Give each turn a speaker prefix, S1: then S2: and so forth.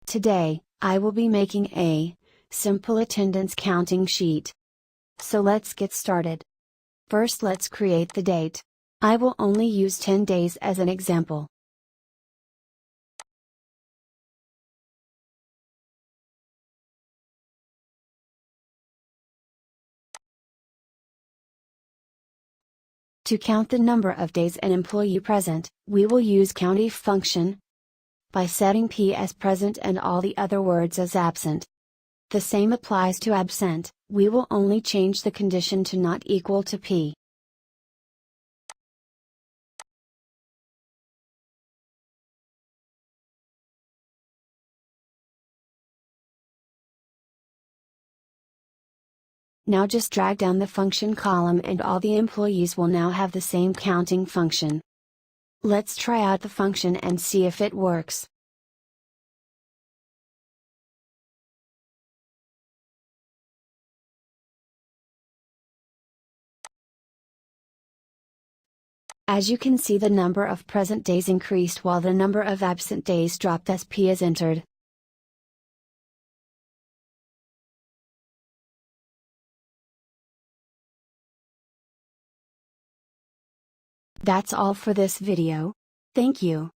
S1: Today, I will be making a simple attendance counting sheet. So let's get started. First, let's create the date. I will only use 10 days as an example. To count the number of days an employee present, we will use COUNTIF function by setting P as present and all the other words as absent. The same applies to absent, we will only change the condition to not equal to P. Now just drag down the function column and all the employees will now have the same counting function. Let's try out the function and see if it works. As you can see, the number of present days increased while the number of absent days dropped as P is entered. That's all for this video. Thank you.